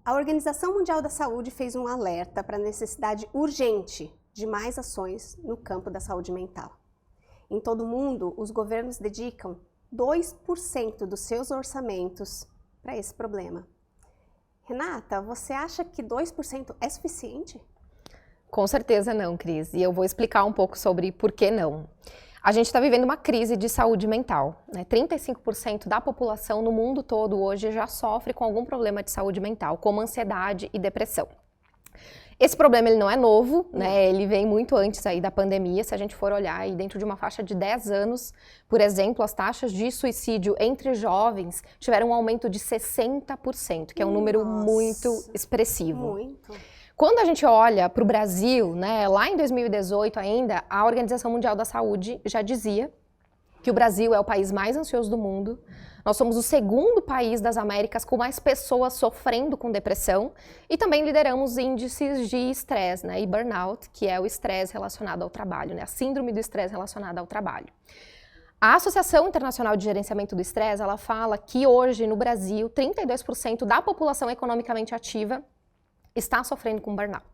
A Organização Mundial da Saúde fez um alerta para a necessidade urgente de mais ações no campo da saúde mental. Em todo o mundo, os governos dedicam 2% dos seus orçamentos para esse problema. Renata, você acha que 2% é suficiente? Com certeza não, Cris. E eu vou explicar um pouco sobre por que não. A gente está vivendo uma crise de saúde mental, né? 35% da população no mundo todo hoje já sofre com algum problema de saúde mental, como ansiedade e depressão. Esse problema ele não é novo, né? Ele vem muito antes aí da pandemia. Se a gente for olhar aí dentro de uma faixa de 10 anos, por exemplo, as taxas de suicídio entre jovens tiveram um aumento de 60%, que é um número muito expressivo. Muito. Quando a gente olha para o Brasil, né, lá em 2018 ainda, a Organização Mundial da Saúde já dizia que o Brasil é o país mais ansioso do mundo. Nós somos o segundo país das Américas com mais pessoas sofrendo com depressão e também lideramos índices de estresse, né, e burnout, que é o estresse relacionado ao trabalho, né, a síndrome do estresse relacionada ao trabalho. A Associação Internacional de Gerenciamento do Estresse, ela fala que hoje no Brasil, 32% da população economicamente ativa está sofrendo com burnout.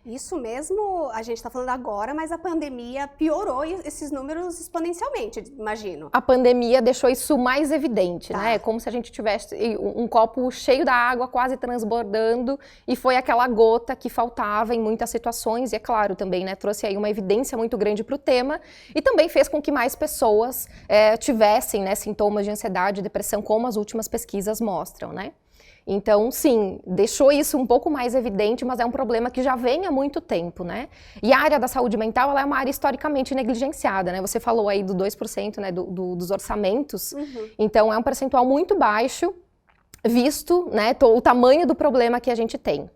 Isso mesmo, a gente está falando agora, mas a pandemia piorou esses números exponencialmente, imagino. A pandemia deixou isso mais evidente, né? Como se a gente tivesse um copo cheio da água quase transbordando e foi aquela gota que faltava em muitas situações e, é claro, também, né, trouxe aí uma evidência muito grande para o tema e também fez com que mais pessoas tivessem, né, sintomas de ansiedade e depressão, como as últimas pesquisas mostram, né? Então, sim, deixou isso um pouco mais evidente, mas é um problema que já vem há muito tempo, né? E a área da saúde mental, ela é uma área historicamente negligenciada, né? Você falou aí do 2%, né, dos orçamentos, então é um percentual muito baixo, visto, né, o tamanho do problema que a gente tem.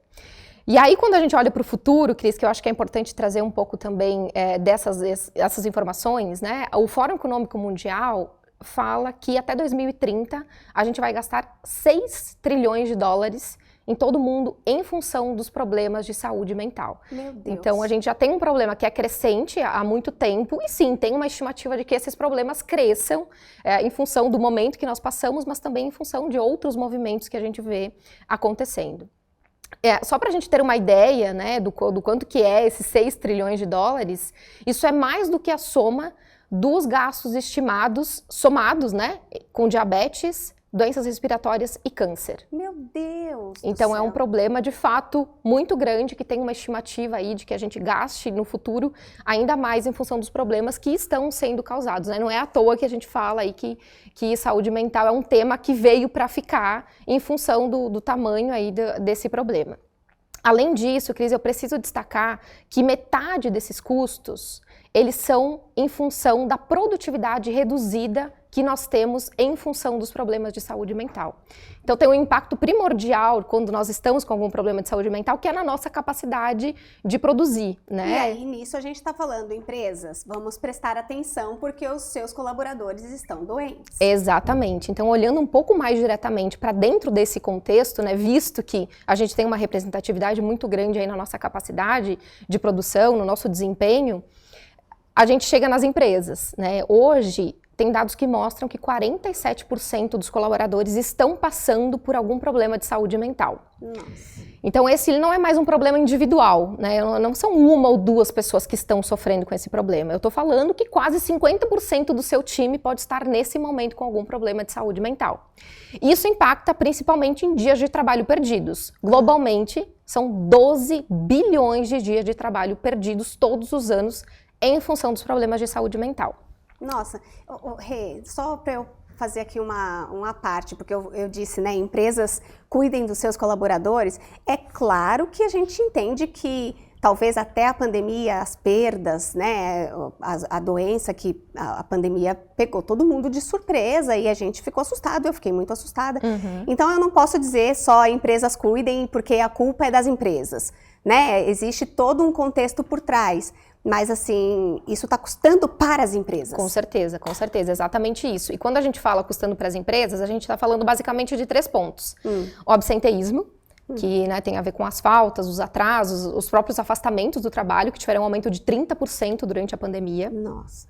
E aí, quando a gente olha para o futuro, Cris, que eu acho que é importante trazer um pouco também dessas informações, né? O Fórum Econômico Mundial fala que até 2030 a gente vai gastar 6 trilhões de dólares em todo o mundo em função dos problemas de saúde mental. Meu Deus. Então a gente já tem um problema que é crescente há muito tempo e sim, tem uma estimativa de que esses problemas cresçam em função do momento que nós passamos, mas também em função de outros movimentos que a gente vê acontecendo. Só para a gente ter uma ideia, né, do quanto que é esses 6 trilhões de dólares, isso é mais do que a soma dos gastos estimados, somados, né, com diabetes, doenças respiratórias e câncer. Meu Deus! Então é um problema de fato muito grande que tem uma estimativa aí de que a gente gaste no futuro ainda mais em função dos problemas que estão sendo causados, né? Não é à toa que a gente fala aí que saúde mental é um tema que veio para ficar em função do tamanho aí desse problema. Além disso, Cris, eu preciso destacar que metade desses custos eles são em função da produtividade reduzida que nós temos em função dos problemas de saúde mental. Então tem um impacto primordial quando nós estamos com algum problema de saúde mental, que é na nossa capacidade de produzir, né? E aí, nisso a gente está falando, empresas, vamos prestar atenção porque os seus colaboradores estão doentes. Exatamente. Então, olhando um pouco mais diretamente para dentro desse contexto, né, visto que a gente tem uma representatividade muito grande aí na nossa capacidade de produção, no nosso desempenho, a gente chega nas empresas, né? Hoje, tem dados que mostram que 47% dos colaboradores estão passando por algum problema de saúde mental. Nossa. Então, esse não é mais um problema individual, né? Não são uma ou duas pessoas que estão sofrendo com esse problema. Eu estou falando que quase 50% do seu time pode estar nesse momento com algum problema de saúde mental. Isso impacta principalmente em dias de trabalho perdidos. Globalmente, são 12 bilhões de dias de trabalho perdidos todos os anos em função dos problemas de saúde mental. Nossa, Rê, só para eu fazer aqui uma parte, porque eu disse, né, empresas cuidem dos seus colaboradores, é claro que a gente entende que talvez até a pandemia, as perdas, né, a doença que a pandemia pegou todo mundo de surpresa e a gente ficou assustado, eu fiquei muito assustada. Então eu não posso dizer só empresas cuidem porque a culpa é das empresas, né, existe todo um contexto por trás. Mas, assim, isso está custando para as empresas. Com certeza, exatamente isso. E quando a gente fala custando para as empresas, a gente está falando basicamente de 3 pontos. O absenteísmo, que, né, tem a ver com as faltas, os atrasos, os próprios afastamentos do trabalho, que tiveram um aumento de 30% durante a pandemia. Nossa.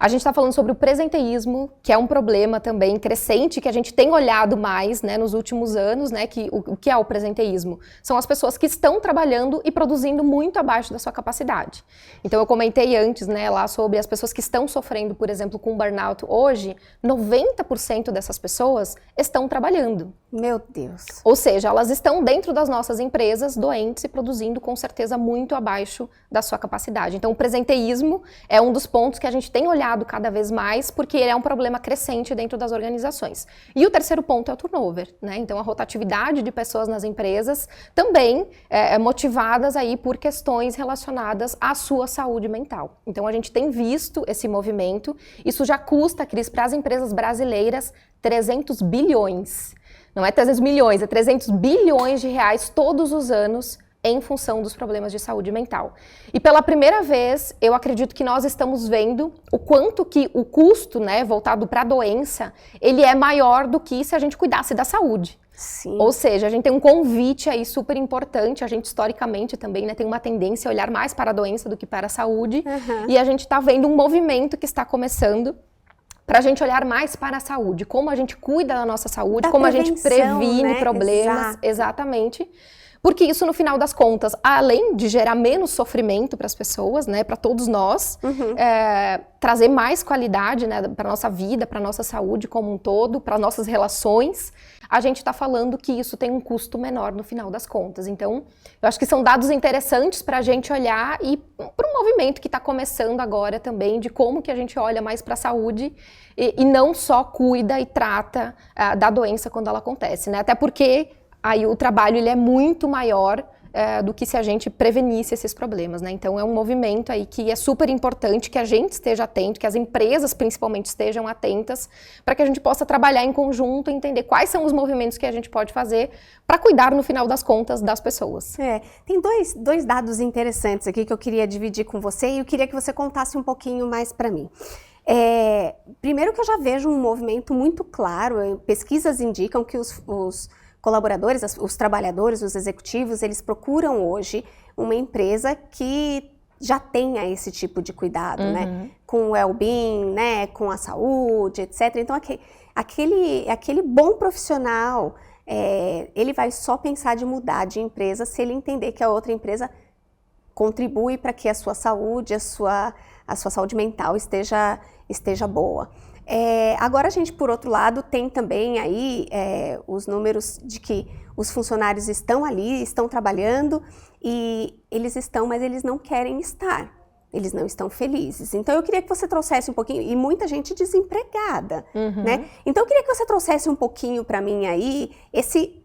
A gente está falando sobre o presenteísmo, que é um problema também crescente, que a gente tem olhado mais, né, nos últimos anos, né, que o que é o presenteísmo? São as pessoas que estão trabalhando e produzindo muito abaixo da sua capacidade. Então eu comentei antes, né, lá sobre as pessoas que estão sofrendo, por exemplo, com burnout hoje, 90% dessas pessoas estão trabalhando. Meu Deus. Ou seja, elas estão dentro das nossas empresas doentes e produzindo com certeza muito abaixo da sua capacidade. Então o presenteísmo é um dos pontos que a gente tem olhado cada vez mais, porque ele é um problema crescente dentro das organizações. E o terceiro ponto é o turnover, né? Então a rotatividade de pessoas nas empresas também é motivadas aí por questões relacionadas à sua saúde mental. Então a gente tem visto esse movimento, isso já custa, Cris, para as empresas brasileiras 300 bilhões. Não é 300 milhões, é 300 bilhões de reais todos os anos em função dos problemas de saúde mental. E pela primeira vez, eu acredito que nós estamos vendo o quanto que o custo, né, voltado para a doença, ele é maior do que se a gente cuidasse da saúde. Sim. Ou seja, a gente tem um convite aí super importante, a gente historicamente também, né, tem uma tendência a olhar mais para a doença do que para a saúde, e a gente está vendo um movimento que está começando para a gente olhar mais para a saúde, como a gente cuida da nossa saúde, como a gente previne, né, problemas, exato. Exatamente. Porque isso, no final das contas, além de gerar menos sofrimento para as pessoas, né, para todos nós, trazer mais qualidade, né, para a nossa vida, para a nossa saúde como um todo, para nossas relações, a gente está falando que isso tem um custo menor no final das contas. Então, eu acho que são dados interessantes para a gente olhar e para um movimento que está começando agora também, de como que a gente olha mais para a saúde e não só cuida e trata da doença quando ela acontece, né? Até porque aí o trabalho ele é muito maior do que se a gente prevenisse esses problemas, né? Então é um movimento aí que é super importante que a gente esteja atento, que as empresas principalmente estejam atentas, para que a gente possa trabalhar em conjunto e entender quais são os movimentos que a gente pode fazer para cuidar, no final das contas, das pessoas. Tem dois dados interessantes aqui que eu queria dividir com você e eu queria que você contasse um pouquinho mais para mim. Primeiro que eu já vejo um movimento muito claro, pesquisas indicam que os colaboradores, os trabalhadores, os executivos, eles procuram hoje uma empresa que já tenha esse tipo de cuidado, né? Com o well-being, né? Com a saúde, etc. Então, aquele bom profissional, ele vai só pensar de mudar de empresa se ele entender que a outra empresa contribui para que a sua saúde, a sua saúde mental esteja boa. Agora a gente, por outro lado, tem também aí os números de que os funcionários estão ali, estão trabalhando e eles estão, mas eles não querem estar, eles não estão felizes. Então eu queria que você trouxesse um pouquinho, e muita gente desempregada, né? Então eu queria que você trouxesse um pouquinho para mim aí esse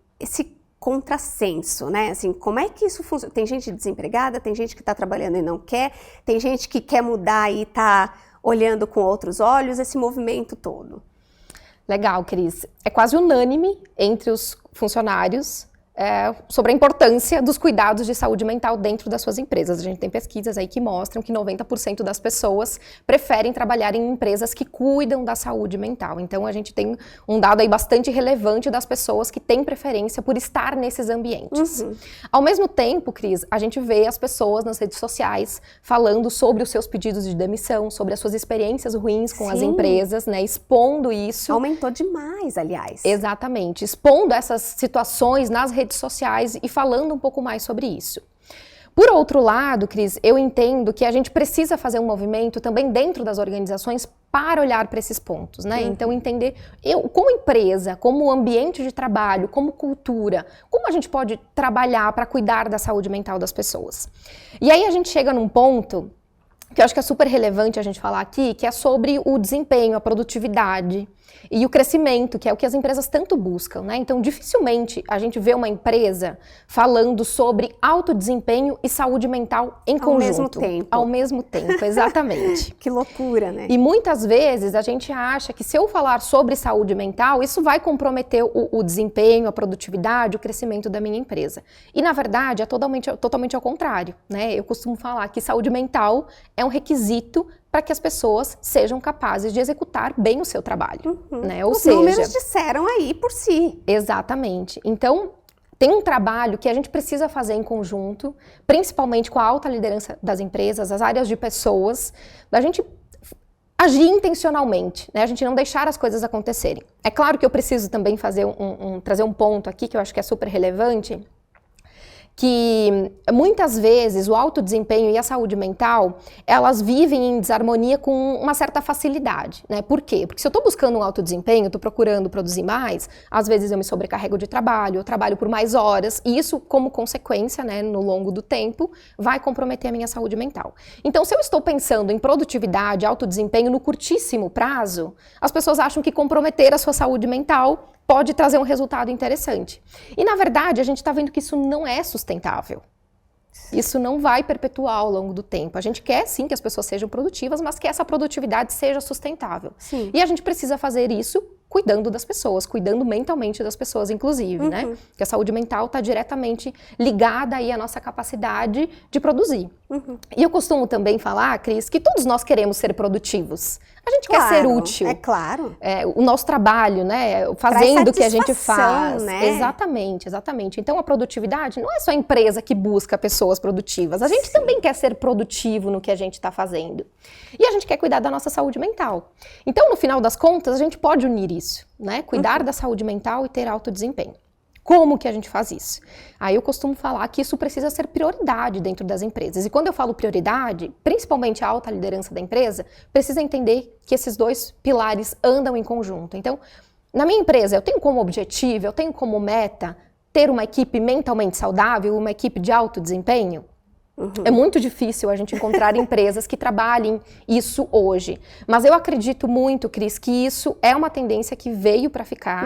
contrassenso, né? Assim, como é que isso funciona? Tem gente desempregada, tem gente que está trabalhando e não quer, tem gente que quer mudar e está olhando com outros olhos, esse movimento todo. Legal, Cris. É quase unânime entre os funcionários sobre a importância dos cuidados de saúde mental dentro das suas empresas. A gente tem pesquisas aí que mostram que 90% das pessoas preferem trabalhar em empresas que cuidam da saúde mental. Então, a gente tem um dado aí bastante relevante das pessoas que têm preferência por estar nesses ambientes. Ao mesmo tempo, Cris, a gente vê as pessoas nas redes sociais falando sobre os seus pedidos de demissão, sobre as suas experiências ruins com as empresas, né, expondo isso. Aumentou demais, aliás. Exatamente, expondo essas situações nas redes sociais e falando um pouco mais sobre isso. Por outro lado, Cris, eu entendo que a gente precisa fazer um movimento também dentro das organizações para olhar para esses pontos, né? Então, entender, como empresa, como ambiente de trabalho, como cultura, como a gente pode trabalhar para cuidar da saúde mental das pessoas. E aí a gente chega num ponto que eu acho que é super relevante a gente falar aqui, que é sobre o desempenho, a produtividade e o crescimento, que é o que as empresas tanto buscam, né? Então, dificilmente a gente vê uma empresa falando sobre alto desempenho e saúde mental em conjunto. Ao mesmo tempo. Ao mesmo tempo, exatamente. Que loucura, né? E muitas vezes a gente acha que se eu falar sobre saúde mental, isso vai comprometer o desempenho, a produtividade, o crescimento da minha empresa. E, na verdade, é totalmente ao contrário, né? Eu costumo falar que saúde mental é um requisito para que as pessoas sejam capazes de executar bem o seu trabalho, né? Ou seja, os números disseram aí por si. Exatamente. Então, tem um trabalho que a gente precisa fazer em conjunto, principalmente com a alta liderança das empresas, as áreas de pessoas, da gente agir intencionalmente, né? A gente não deixar as coisas acontecerem. É claro que eu preciso também fazer trazer um ponto aqui que eu acho que é super relevante, que muitas vezes o alto desempenho e a saúde mental, elas vivem em desarmonia com uma certa facilidade, né? Por quê? Porque se eu estou buscando um alto desempenho, estou procurando produzir mais, às vezes eu me sobrecarrego de trabalho, eu trabalho por mais horas, e isso, como consequência, né, no longo do tempo, vai comprometer a minha saúde mental. Então, se eu estou pensando em produtividade, alto desempenho no curtíssimo prazo, as pessoas acham que comprometer a sua saúde mental pode trazer um resultado interessante. E, na verdade, a gente está vendo que isso não é sustentável. Isso não vai perpetuar ao longo do tempo. A gente quer, sim, que as pessoas sejam produtivas, mas que essa produtividade seja sustentável. Sim. E a gente precisa fazer isso cuidando das pessoas, cuidando mentalmente das pessoas, inclusive, né? Porque a saúde mental está diretamente ligada aí à nossa capacidade de produzir. E eu costumo também falar, Cris, que todos nós queremos ser produtivos. A gente quer ser útil. É claro. O nosso trabalho, né? Fazendo o que a gente faz. Né? Exatamente, exatamente. Então a produtividade não é só a empresa que busca pessoas produtivas. A gente também quer ser produtivo no que a gente está fazendo. E a gente quer cuidar da nossa saúde mental. Então, no final das contas, a gente pode unir isso, né? Cuidar da saúde mental e ter alto desempenho. Como que a gente faz isso? Aí eu costumo falar que isso precisa ser prioridade dentro das empresas. E quando eu falo prioridade, principalmente a alta liderança da empresa, precisa entender que esses dois pilares andam em conjunto. Então, na minha empresa, eu tenho como objetivo, eu tenho como meta ter uma equipe mentalmente saudável, uma equipe de alto desempenho? É muito difícil a gente encontrar empresas que trabalhem isso hoje. Mas eu acredito muito, Cris, que isso é uma tendência que veio para ficar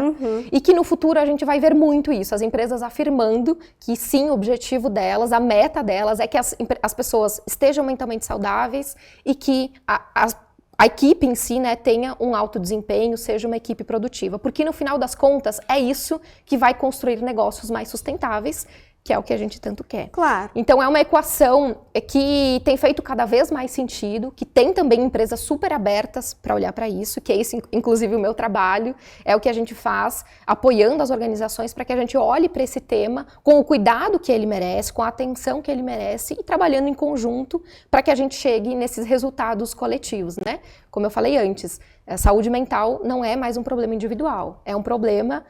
e que no futuro a gente vai ver muito isso. As empresas afirmando que sim, o objetivo delas, a meta delas é que as pessoas estejam mentalmente saudáveis e que a equipe em si, né, tenha um alto desempenho, seja uma equipe produtiva. Porque no final das contas é isso que vai construir negócios mais sustentáveis, que é o que a gente tanto quer. Claro. Então é uma equação que tem feito cada vez mais sentido, que tem também empresas super abertas para olhar para isso, que é isso, inclusive, o meu trabalho, é o que a gente faz, apoiando as organizações para que a gente olhe para esse tema com o cuidado que ele merece, com a atenção que ele merece e trabalhando em conjunto para que a gente chegue nesses resultados coletivos, né? Como eu falei antes, a saúde mental não é mais um problema individual, é um problema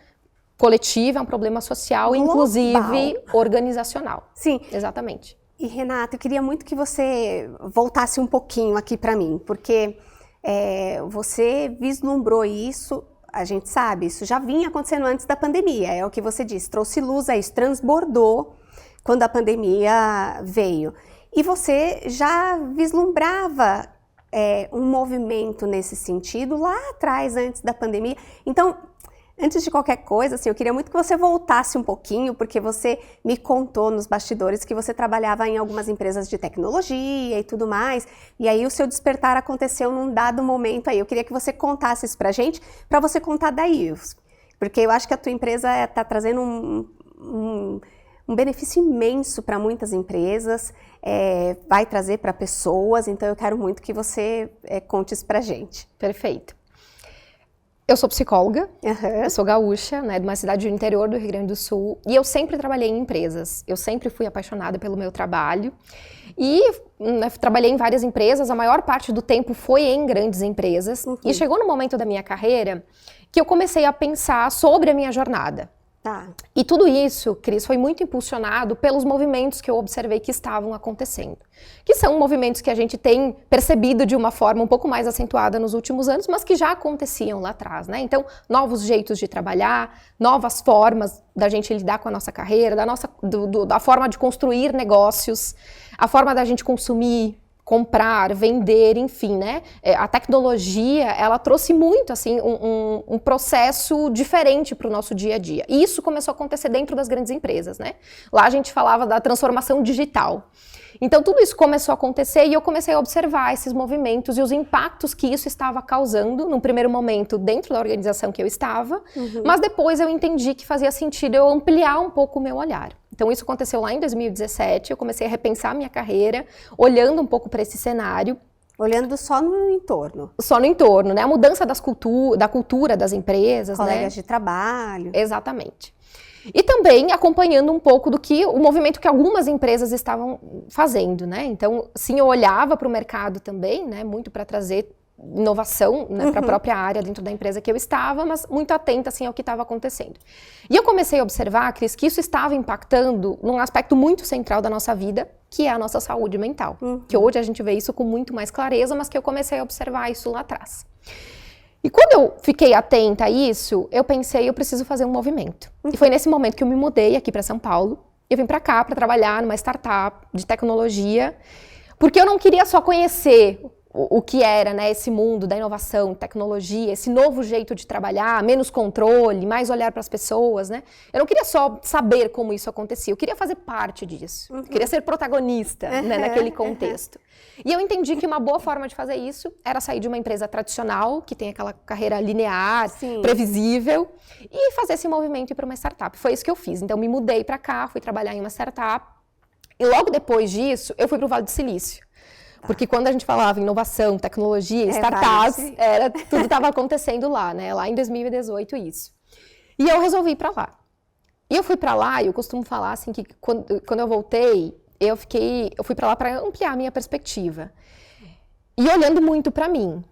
coletivo, é um problema social, global, inclusive organizacional. Sim. Exatamente. E, Renata, eu queria muito que você voltasse um pouquinho aqui para mim, porque você vislumbrou isso, a gente sabe, isso já vinha acontecendo antes da pandemia, é o que você disse, trouxe luz a isso, transbordou quando a pandemia veio. E você já vislumbrava um movimento nesse sentido lá atrás, antes da pandemia. Então, antes de qualquer coisa, assim, eu queria muito que você voltasse um pouquinho, porque você me contou nos bastidores que você trabalhava em algumas empresas de tecnologia e tudo mais, e aí o seu despertar aconteceu num dado momento aí. Eu queria que você contasse isso pra gente, pra você contar daí, porque eu acho que a tua empresa está trazendo um benefício imenso para muitas empresas, vai trazer para pessoas, então eu quero muito que você conte isso pra gente. Perfeito. Eu sou psicóloga, eu sou gaúcha, né, de uma cidade do interior do Rio Grande do Sul, e eu sempre trabalhei em empresas. Eu sempre fui apaixonada pelo meu trabalho e trabalhei em várias empresas, a maior parte do tempo foi em grandes empresas. E chegou no momento da minha carreira que eu comecei a pensar sobre a minha jornada. Tá. E tudo isso, Cris, foi muito impulsionado pelos movimentos que eu observei que estavam acontecendo. Que são movimentos que a gente tem percebido de uma forma um pouco mais acentuada nos últimos anos, mas que já aconteciam lá atrás, né? Então, novos jeitos de trabalhar, novas formas da gente lidar com a nossa carreira, da forma de construir negócios, a forma da gente consumir, comprar, vender, enfim, né? A tecnologia, ela trouxe muito, assim, um processo diferente para o nosso dia a dia. E isso começou a acontecer dentro das grandes empresas, né? Lá a gente falava da transformação digital. Então, tudo isso começou a acontecer e eu comecei a observar esses movimentos e os impactos que isso estava causando, num primeiro momento, dentro da organização que eu estava, mas depois eu entendi que fazia sentido eu ampliar um pouco o meu olhar. Então, isso aconteceu lá em 2017, eu comecei a repensar a minha carreira, olhando um pouco para esse cenário. Olhando só no entorno. Só no entorno, né? A mudança da cultura das empresas, colegas de trabalho. Exatamente. E também acompanhando um pouco do que o movimento que algumas empresas estavam fazendo, né? Então, sim, eu olhava para o mercado também, né? Muito para trazer inovação, né, para a própria área dentro da empresa que eu estava, mas muito atenta assim, ao que estava acontecendo. E eu comecei a observar, Cris, que isso estava impactando num aspecto muito central da nossa vida, que é a nossa saúde mental. Que hoje a gente vê isso com muito mais clareza, mas que eu comecei a observar isso lá atrás. E quando eu fiquei atenta a isso, eu pensei, eu preciso fazer um movimento. E foi nesse momento que eu me mudei aqui para São Paulo. Eu vim para cá para trabalhar numa startup de tecnologia, porque eu não queria só conhecer o que era, né, esse mundo da inovação, tecnologia, esse novo jeito de trabalhar, menos controle, mais olhar para as pessoas, né? Eu não queria só saber como isso acontecia, eu queria fazer parte disso, eu queria ser protagonista, né, naquele contexto. E eu entendi que uma boa forma de fazer isso era sair de uma empresa tradicional, que tem aquela carreira linear, previsível, e fazer esse movimento e ir para uma startup. Foi isso que eu fiz. Então, me mudei para cá, fui trabalhar em uma startup, e logo depois disso, eu fui para o Vale do Silício. Porque quando a gente falava em inovação, tecnologia, startups, tudo estava acontecendo lá, né? Lá em 2018 isso. E eu resolvi ir para lá. E eu fui para lá, e eu costumo falar assim que quando eu voltei, eu fui para lá para ampliar a minha perspectiva. E olhando muito para mim.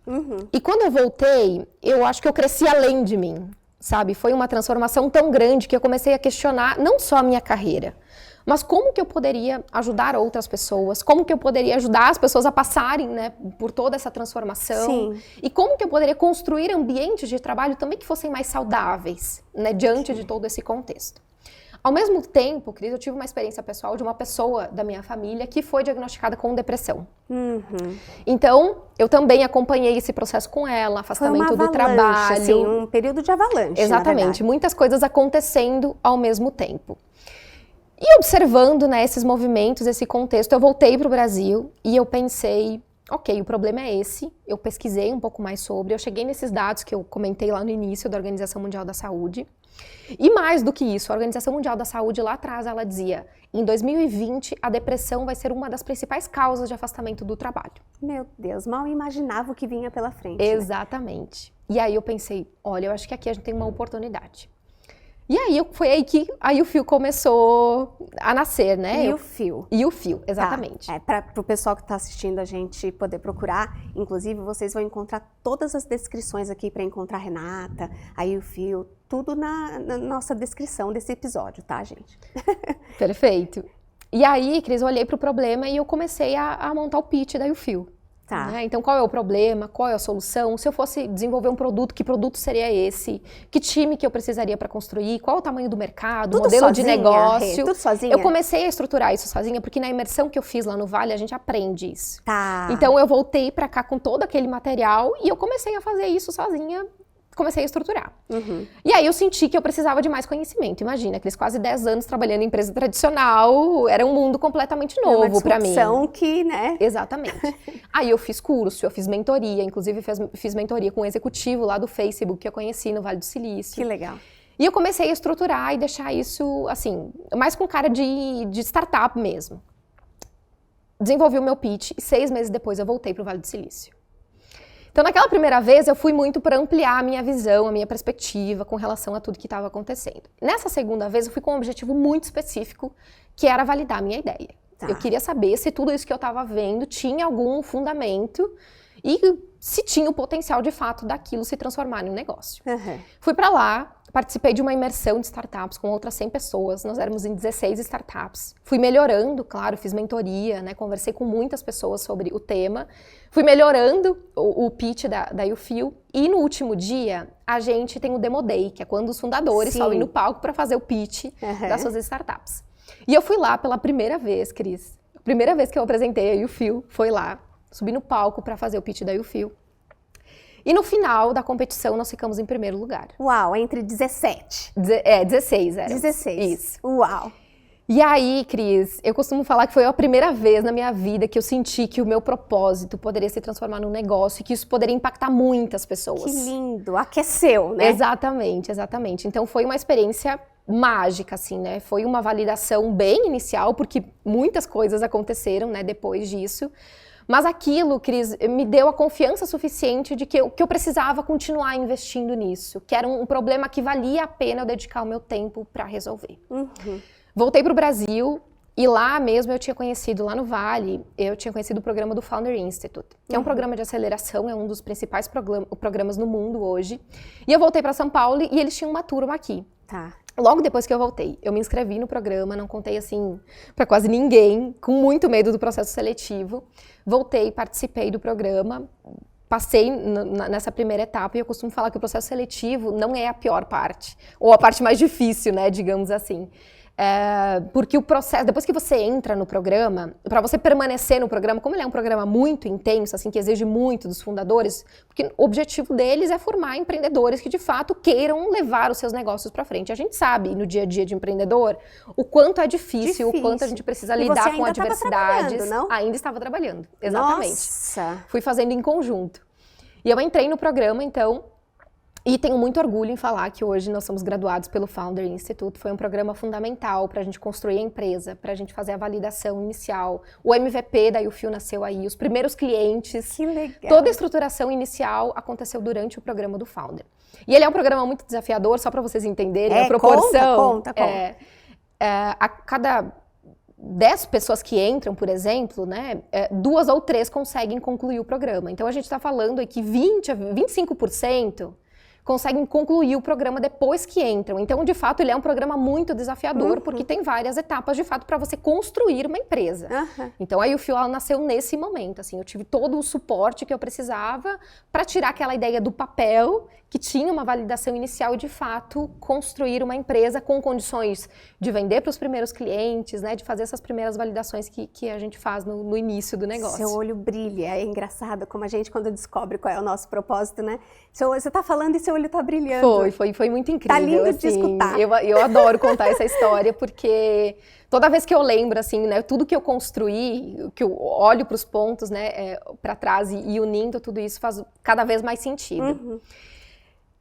E quando eu voltei, eu acho que eu cresci além de mim, sabe? Foi uma transformação tão grande que eu comecei a questionar não só a minha carreira, mas como que eu poderia ajudar outras pessoas, como que eu poderia ajudar as pessoas a passarem, né, por toda essa transformação, e como que eu poderia construir ambientes de trabalho também que fossem mais saudáveis, né, diante de todo esse contexto. Ao mesmo tempo, Cris, eu tive uma experiência pessoal de uma pessoa da minha família que foi diagnosticada com depressão. Então, eu também acompanhei esse processo com ela, afastamento do trabalho. Assim, um período de avalanche, exatamente, muitas coisas acontecendo ao mesmo tempo. E observando, né, esses movimentos, esse contexto, eu voltei para o Brasil e eu pensei, ok, o problema é esse, eu pesquisei um pouco mais sobre, eu cheguei nesses dados que eu comentei lá no início da Organização Mundial da Saúde, e mais do que isso, a Organização Mundial da Saúde lá atrás, ela dizia, em 2020, a depressão vai ser uma das principais causas de afastamento do trabalho. Meu Deus, mal imaginava o que vinha pela frente. Exatamente. Né? E aí eu pensei, olha, eu acho que aqui a gente tem uma oportunidade. E aí foi aí que o fio começou a nascer, né? E o fio. E o fio, exatamente. Tá. Para o pessoal que está assistindo a gente poder procurar, inclusive vocês vão encontrar todas as descrições aqui para encontrar a Renata, aí o fio, tudo na nossa descrição desse episódio, tá, gente? Perfeito. E aí, Cris, eu olhei para o problema e eu comecei a montar o pitch da U-Fio. Tá. Né? Então, qual é o problema? Qual é a solução? Se eu fosse desenvolver um produto, que produto seria esse? Que time que eu precisaria para construir? Qual é o tamanho do mercado? Tudo modelo sozinha, de negócio? Tudo sozinha? Eu comecei a estruturar isso sozinha, porque na imersão que eu fiz lá no Vale, a gente aprende isso. Tá. Então, eu voltei para cá com todo aquele material e eu comecei a fazer isso sozinha. Comecei a estruturar. E aí eu senti que eu precisava de mais conhecimento. Imagina, aqueles quase 10 anos trabalhando em empresa tradicional, era um mundo completamente novo para mim. Uma que, né? Exatamente. Aí eu fiz curso, eu fiz mentoria, inclusive fiz mentoria com um executivo lá do Facebook que eu conheci no Vale do Silício. Que legal. E eu comecei a estruturar e deixar isso, assim, mais com cara de startup mesmo. Desenvolvi o meu pitch e 6 meses depois eu voltei para o Vale do Silício. Então, naquela primeira vez, eu fui muito para ampliar a minha visão, a minha perspectiva com relação a tudo que estava acontecendo. Nessa segunda vez, eu fui com um objetivo muito específico, que era validar a minha ideia. Tá. Eu queria saber se tudo isso que eu estava vendo tinha algum fundamento e se tinha o potencial, de fato, daquilo se transformar em um negócio. Fui para lá, participei de uma imersão de startups com outras 100 pessoas, nós éramos em 16 startups. Fui melhorando, claro, fiz mentoria, né, conversei com muitas pessoas sobre o tema. Fui melhorando o pitch da U-Fio e no último dia a gente tem o Demo Day, que é quando os fundadores sobem no palco para fazer o pitch das suas startups. E eu fui lá pela primeira vez, Cris. A primeira vez que eu apresentei a U-Fio foi lá. Subi no palco para fazer o pitch da U-Fio. E no final da competição nós ficamos em primeiro lugar. Uau, entre 17. 16 era. 16. Isso. Uau. E aí, Cris, eu costumo falar que foi a primeira vez na minha vida que eu senti que o meu propósito poderia se transformar num negócio e que isso poderia impactar muitas pessoas. Que lindo, aqueceu, né? Exatamente, exatamente. Então foi uma experiência mágica, assim, né? Foi uma validação bem inicial, porque muitas coisas aconteceram, né, depois disso. Mas aquilo, Cris, me deu a confiança suficiente de que eu precisava continuar investindo nisso, que era um problema que valia a pena eu dedicar o meu tempo para resolver. Voltei para o Brasil E lá mesmo eu tinha conhecido, lá no Vale, eu tinha conhecido o programa do Founder Institute, que é um programa de aceleração, é um dos principais programas no mundo hoje. E eu voltei para São Paulo e eles tinham uma turma aqui. Tá. Logo depois que eu voltei, eu me inscrevi no programa, não contei assim para quase ninguém, com muito medo do processo seletivo. Voltei, participei do programa, passei nessa primeira etapa e eu costumo falar que o processo seletivo não é a pior parte, ou a parte mais difícil, né, digamos assim. Porque o processo, depois que você entra no programa, para você permanecer no programa, como ele é um programa muito intenso, assim, que exige muito dos fundadores, porque o objetivo deles é formar empreendedores que de fato queiram levar os seus negócios para frente. A gente sabe no dia a dia de empreendedor o quanto é difícil, o quanto a gente precisa lidar com adversidades. Não? Ainda estava trabalhando, exatamente. Nossa! Fui fazendo em conjunto. E eu entrei no programa, então. E tenho muito orgulho em falar que hoje nós somos graduados pelo Founder Institute. Foi um programa fundamental para a gente construir a empresa, para a gente fazer a validação inicial. O MVP da YouFeel nasceu aí, os primeiros clientes. Que legal! Toda a estruturação inicial aconteceu durante o programa do Founder. E ele é um programa muito desafiador, só para vocês entenderem a proporção. Conta. A cada 10 pessoas que entram, por exemplo, né, 2 ou 3 conseguem concluir o programa. Então a gente está falando aí que 20 a 25% conseguem concluir o programa depois que entram. Então, de fato, ele é um programa muito desafiador, porque tem várias etapas, de fato, para você construir uma empresa. Então, aí o YouFeel nasceu nesse momento, assim, eu tive todo o suporte que eu precisava para tirar aquela ideia do papel, que tinha uma validação inicial e, de fato, construir uma empresa com condições de vender para os primeiros clientes, né, de fazer essas primeiras validações que a gente faz no início do negócio. Seu olho brilha, é engraçado como a gente quando descobre qual é o nosso propósito, né? Você tá falando e seu olho tá brilhando. Foi muito incrível. Tá lindo assim, de escutar. Eu adoro contar essa história, porque toda vez que eu lembro, assim, né, tudo que eu construí, que eu olho para os pontos, né, para trás e unindo tudo isso faz cada vez mais sentido.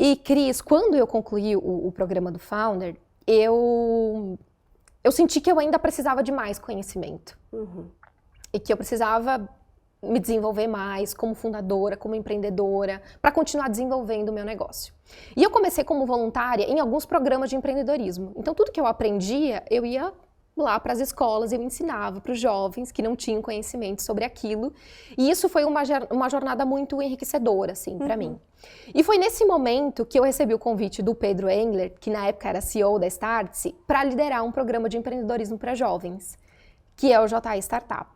E, Cris, quando eu concluí o programa do Founder, eu senti que eu ainda precisava de mais conhecimento. E que eu precisava me desenvolver mais como fundadora, como empreendedora, para continuar desenvolvendo o meu negócio. E eu comecei como voluntária em alguns programas de empreendedorismo. Então, tudo que eu aprendia, eu ia lá para as escolas, eu ensinava para os jovens que não tinham conhecimento sobre aquilo. E isso foi uma jornada muito enriquecedora, assim, para mim. E foi nesse momento que eu recebi o convite do Pedro Engler, que na época era CEO da Startse, para liderar um programa de empreendedorismo para jovens, que é o JA Startup.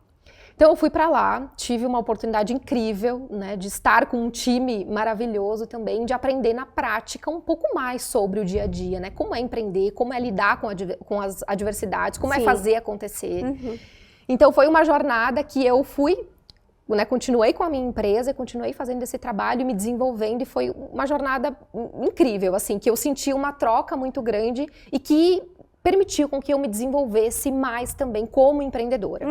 Então eu fui para lá, tive uma oportunidade incrível, né, de estar com um time maravilhoso também, de aprender na prática um pouco mais sobre o dia a dia, né, como é empreender, como é lidar com as adversidades, como é fazer acontecer. Então foi uma jornada que eu fui, né, continuei com a minha empresa, continuei fazendo esse trabalho, me desenvolvendo, e foi uma jornada incrível, assim, que eu senti uma troca muito grande e que permitiu com que eu me desenvolvesse mais também como empreendedora.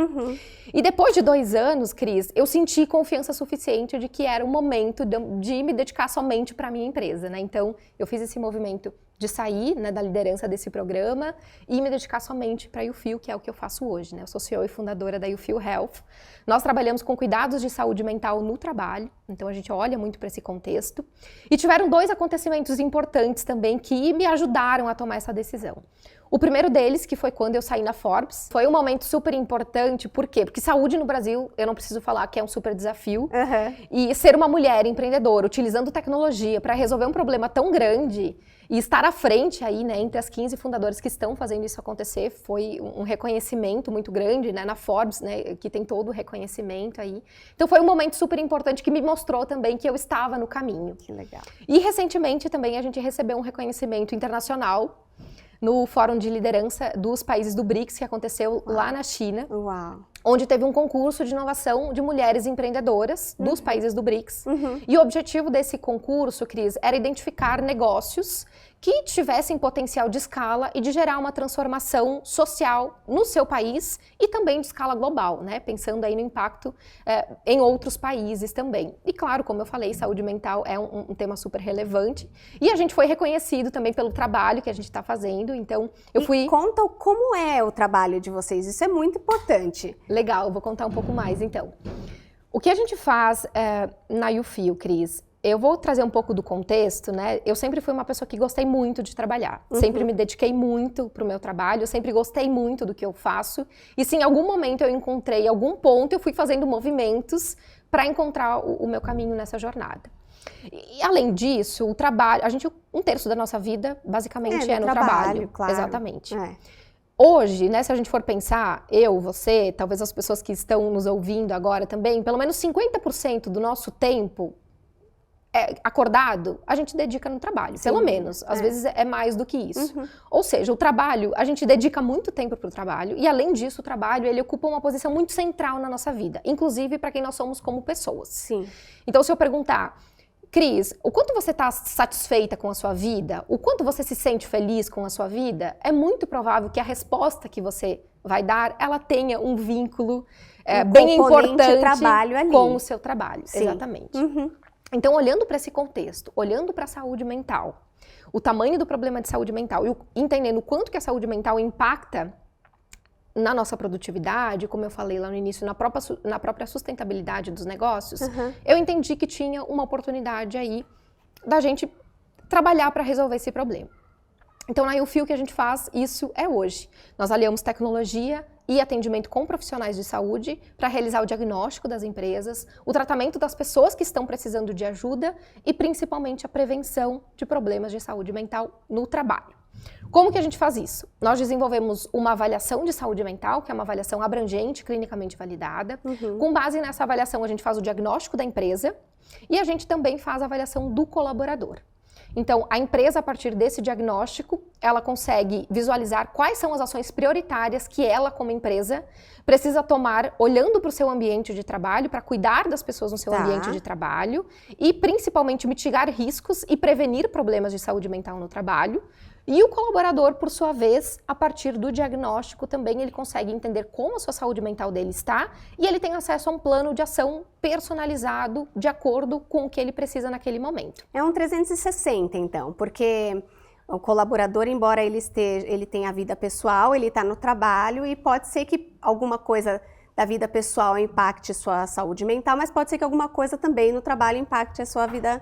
E depois de 2 anos, Cris, eu senti confiança suficiente de que era o momento de me dedicar somente para a minha empresa, né? Então, eu fiz esse movimento de sair, né, da liderança desse programa e me dedicar somente para a YouFeel, que é o que eu faço hoje, né? Eu sou CEO e fundadora da YouFeel Health. Nós trabalhamos com cuidados de saúde mental no trabalho, então a gente olha muito para esse contexto. E tiveram 2 acontecimentos importantes também que me ajudaram a tomar essa decisão. O primeiro deles, que foi quando eu saí na Forbes, foi um momento super importante. Por quê? Porque saúde no Brasil, eu não preciso falar que é um super desafio. E ser uma mulher empreendedora, utilizando tecnologia para resolver um problema tão grande e estar à frente aí, né, entre as 15 fundadoras que estão fazendo isso acontecer, foi um reconhecimento muito grande, né, na Forbes, né, que tem todo o reconhecimento aí. Então foi um momento super importante que me mostrou também que eu estava no caminho. Que legal. E recentemente também a gente recebeu um reconhecimento internacional no Fórum de Liderança dos Países do BRICS, que aconteceu lá na China, onde teve um concurso de inovação de mulheres empreendedoras dos países do BRICS. E o objetivo desse concurso, Cris, era identificar negócios que tivessem potencial de escala e de gerar uma transformação social no seu país e também de escala global, né? Pensando aí no impacto em outros países também. E claro, como eu falei, saúde mental é um tema super relevante e a gente foi reconhecido também pelo trabalho que a gente está fazendo, então eu fui... Conta como é o trabalho de vocês, isso é muito importante. Legal, eu vou contar um pouco mais então. O que a gente faz na YouFeel, Cris, Eu vou trazer um pouco do contexto, né? Eu sempre fui uma pessoa que gostei muito de trabalhar. Sempre me dediquei muito pro meu trabalho, eu sempre gostei muito do que eu faço. E se em algum momento eu encontrei algum ponto, eu fui fazendo movimentos para encontrar o meu caminho nessa jornada. E além disso, o trabalho, um terço da nossa vida basicamente é no trabalho. Claro. Exatamente. Hoje, né, se a gente for pensar, eu, você, talvez as pessoas que estão nos ouvindo agora também, pelo menos 50% do nosso tempo acordado, a gente dedica no trabalho, pelo menos. Às vezes é mais do que isso. Ou seja, o trabalho, a gente dedica muito tempo para o trabalho e, além disso, o trabalho, ele ocupa uma posição muito central na nossa vida, inclusive para quem nós somos como pessoas. Sim. Então, se eu perguntar, Cris, o quanto você está satisfeita com a sua vida, o quanto você se sente feliz com a sua vida, é muito provável que a resposta que você vai dar, ela tenha um vínculo bem importante com o seu trabalho. Sim. Exatamente. Então, olhando para esse contexto, olhando para a saúde mental, o tamanho do problema de saúde mental e entendendo o quanto que a saúde mental impacta na nossa produtividade, como eu falei lá no início, na própria sustentabilidade dos negócios, eu entendi que tinha uma oportunidade aí da gente trabalhar para resolver esse problema. Então, na YouFeel, o que a gente faz, isso é hoje. Nós aliamos tecnologia e atendimento com profissionais de saúde para realizar o diagnóstico das empresas, o tratamento das pessoas que estão precisando de ajuda e, principalmente, a prevenção de problemas de saúde mental no trabalho. Como que a gente faz isso? Nós desenvolvemos uma avaliação de saúde mental, que é uma avaliação abrangente, clinicamente validada. Com base nessa avaliação, a gente faz o diagnóstico da empresa e a gente também faz a avaliação do colaborador. Então, a empresa, a partir desse diagnóstico, ela consegue visualizar quais são as ações prioritárias que ela, como empresa, precisa tomar olhando para o seu ambiente de trabalho, para cuidar das pessoas no seu ambiente de trabalho e, principalmente, mitigar riscos e prevenir problemas de saúde mental no trabalho. E o colaborador, por sua vez, a partir do diagnóstico, também ele consegue entender como a sua saúde mental dele está e ele tem acesso a um plano de ação personalizado de acordo com o que ele precisa naquele momento. É um 360, então, porque o colaborador, embora ele tenha a vida pessoal, ele está no trabalho e pode ser que alguma coisa da vida pessoal impacte sua saúde mental, mas pode ser que alguma coisa também no trabalho impacte a sua vida,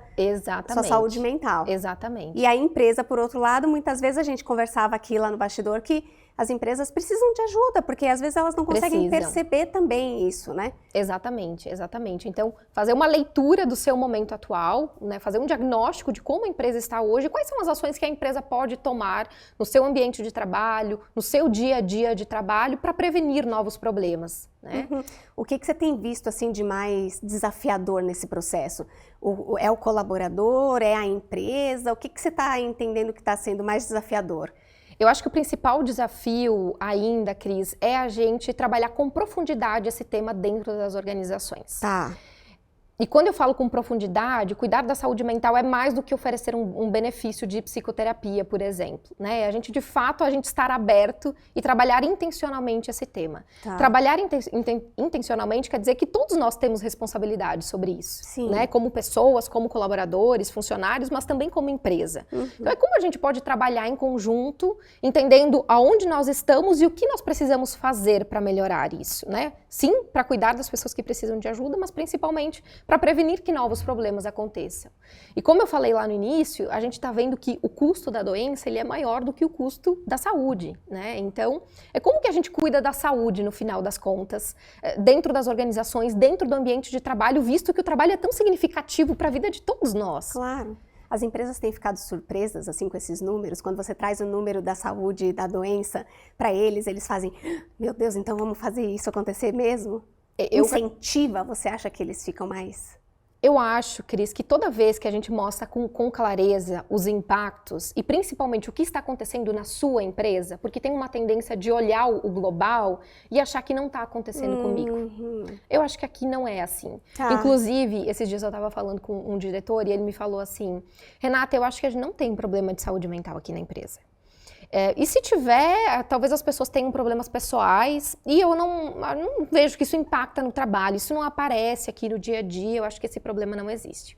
sua saúde mental. Exatamente. E a empresa, por outro lado, muitas vezes a gente conversava aqui lá no bastidor que as empresas precisam de ajuda, porque às vezes elas não conseguem perceber também isso, né? Exatamente, exatamente. Então, fazer uma leitura do seu momento atual, né, fazer um diagnóstico de como a empresa está hoje, quais são as ações que a empresa pode tomar no seu ambiente de trabalho, no seu dia a dia de trabalho, para prevenir novos problemas, né? O que você tem visto assim de mais desafiador nesse processo? É o colaborador? É a empresa? O que você está entendendo que está sendo mais desafiador? Eu acho que o principal desafio ainda, Cris, é a gente trabalhar com profundidade esse tema dentro das organizações. Tá. E quando eu falo com profundidade, cuidar da saúde mental é mais do que oferecer um benefício de psicoterapia, por exemplo, né? A gente, de fato, estar aberto e trabalhar intencionalmente esse tema. Tá. Trabalhar intencionalmente quer dizer que todos nós temos responsabilidade sobre isso, Sim. né? Como pessoas, como colaboradores, funcionários, mas também como empresa. Então, é como a gente pode trabalhar em conjunto, entendendo aonde nós estamos e o que nós precisamos fazer para melhorar isso, né? Sim, para cuidar das pessoas que precisam de ajuda, mas principalmente para prevenir que novos problemas aconteçam. E como eu falei lá no início, a gente está vendo que o custo da doença ele é maior do que o custo da saúde, né? Então, é como que a gente cuida da saúde no final das contas, dentro das organizações, dentro do ambiente de trabalho, visto que o trabalho é tão significativo para a vida de todos nós. Claro. As empresas têm ficado surpresas assim com esses números. Quando você traz o número da saúde e da doença para eles fazem, meu Deus, então vamos fazer isso acontecer mesmo? Incentiva? Você acha que eles ficam mais... Eu acho, Cris, que toda vez que a gente mostra com clareza os impactos e principalmente o que está acontecendo na sua empresa, porque tem uma tendência de olhar o global e achar que não está acontecendo comigo. Eu acho que aqui não é assim. Tá. Inclusive, esses dias eu estava falando com um diretor e ele me falou assim, Renata, eu acho que a gente não tem problema de saúde mental aqui na empresa. E se tiver, talvez as pessoas tenham problemas pessoais e eu não vejo que isso impacta no trabalho, isso não aparece aqui no dia a dia, eu acho que esse problema não existe.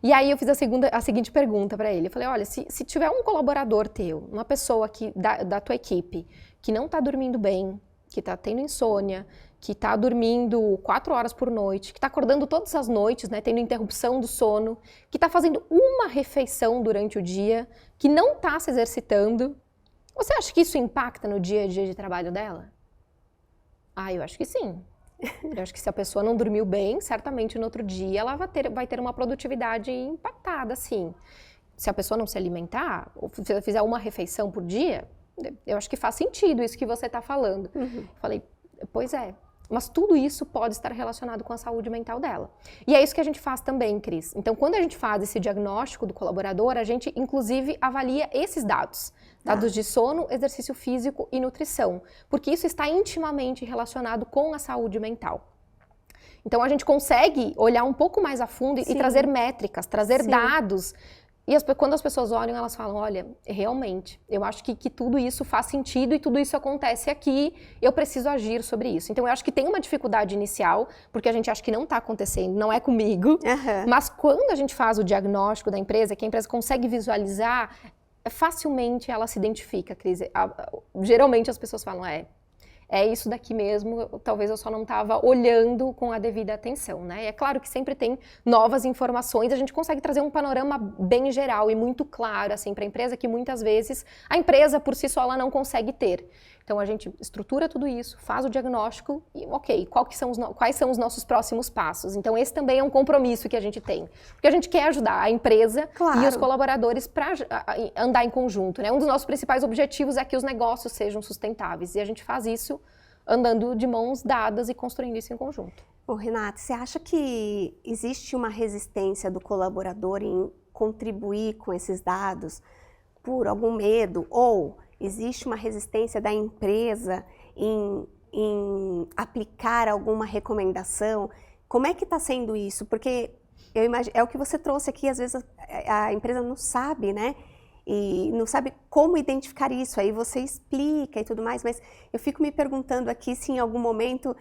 E aí eu fiz a seguinte pergunta para ele, eu falei, olha, se tiver um colaborador teu, uma pessoa da tua equipe, que não está dormindo bem, que está tendo insônia, que está dormindo 4 horas por noite, que está acordando todas as noites, né, tendo interrupção do sono, que está fazendo uma refeição durante o dia, que não está se exercitando, você acha que isso impacta no dia a dia de trabalho dela? Ah, eu acho que sim. Eu acho que se a pessoa não dormiu bem, certamente no outro dia ela vai ter uma produtividade impactada, sim. Se a pessoa não se alimentar, ou fizer uma refeição por dia, eu acho que faz sentido isso que você está falando. Eu falei, pois é. Mas tudo isso pode estar relacionado com a saúde mental dela. E é isso que a gente faz também, Cris. Então, quando a gente faz esse diagnóstico do colaborador, a gente, inclusive, avalia esses dados. Dados de sono, exercício físico e nutrição. Porque isso está intimamente relacionado com a saúde mental. Então, a gente consegue olhar um pouco mais a fundo e trazer métricas, trazer dados. E quando as pessoas olham, elas falam, olha, realmente, eu acho que tudo isso faz sentido e tudo isso acontece aqui, eu preciso agir sobre isso. Então, eu acho que tem uma dificuldade inicial, porque a gente acha que não está acontecendo, não é comigo, mas quando a gente faz o diagnóstico da empresa, que a empresa consegue visualizar, facilmente ela se identifica, Cris. Geralmente as pessoas falam, é isso daqui mesmo, talvez eu só não estava olhando com a devida atenção, né? E é claro que sempre tem novas informações, a gente consegue trazer um panorama bem geral e muito claro, assim, para a empresa, que muitas vezes a empresa por si só ela não consegue ter. Então a gente estrutura tudo isso, faz o diagnóstico e, ok, quais são os nossos próximos passos? Então esse também é um compromisso que a gente tem, porque a gente quer ajudar a empresa e os colaboradores para andar em conjunto, né? Um dos nossos principais objetivos é que os negócios sejam sustentáveis e a gente faz isso andando de mãos dadas e construindo isso em conjunto. Ô, Renata, você acha que existe uma resistência do colaborador em contribuir com esses dados por algum medo ou existe uma resistência da empresa em aplicar alguma recomendação? Como é que está sendo isso? Porque eu imagino, é o que você trouxe aqui, às vezes a empresa não sabe, né? E não sabe como identificar isso, aí você explica e tudo mais, mas eu fico me perguntando aqui se em algum momento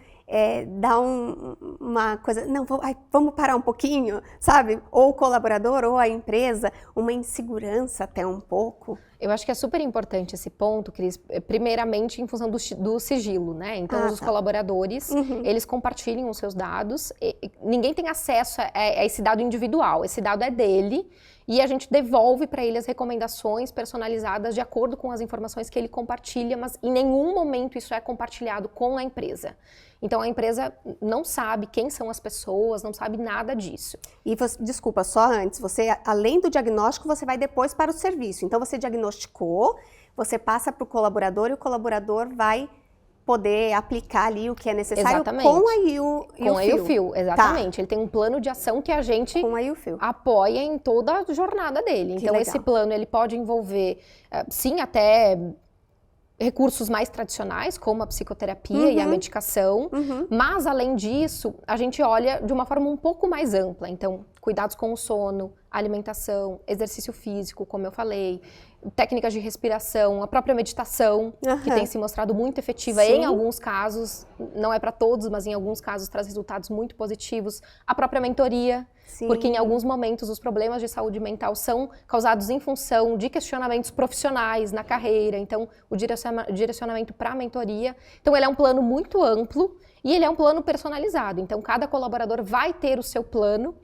dá uma coisa, não, vamos parar um pouquinho, sabe? Ou o colaborador ou a empresa, uma insegurança até um pouco. Eu acho que é super importante esse ponto, Cris, primeiramente em função do sigilo, né? Então, os colaboradores, eles compartilham os seus dados, ninguém tem acesso a esse dado individual, esse dado é dele, e a gente devolve para ele as recomendações personalizadas de acordo com as informações que ele compartilha, mas em nenhum momento isso é compartilhado com a empresa. Então, a empresa não sabe quem são as pessoas, não sabe nada disso. E, desculpa, só antes, você, além do diagnóstico, você vai depois para o serviço. Então, você diagnosticou, você passa para o colaborador e o colaborador vai poder aplicar ali o que é necessário com a IUFIL. Exatamente. Ele tem um plano de ação que a gente apoia em toda a jornada dele. Então, esse plano ele pode envolver, sim, até recursos mais tradicionais, como a psicoterapia e a medicação, mas, além disso, a gente olha de uma forma um pouco mais ampla. Então, cuidados com o sono, alimentação, exercício físico, como eu falei, técnicas de respiração, a própria meditação, que tem se mostrado muito efetiva em alguns casos, não é para todos, mas em alguns casos traz resultados muito positivos. A própria mentoria, porque em alguns momentos os problemas de saúde mental são causados em função de questionamentos profissionais na carreira, então o direcionamento para a mentoria. Então ele é um plano muito amplo e ele é um plano personalizado, então cada colaborador vai ter o seu plano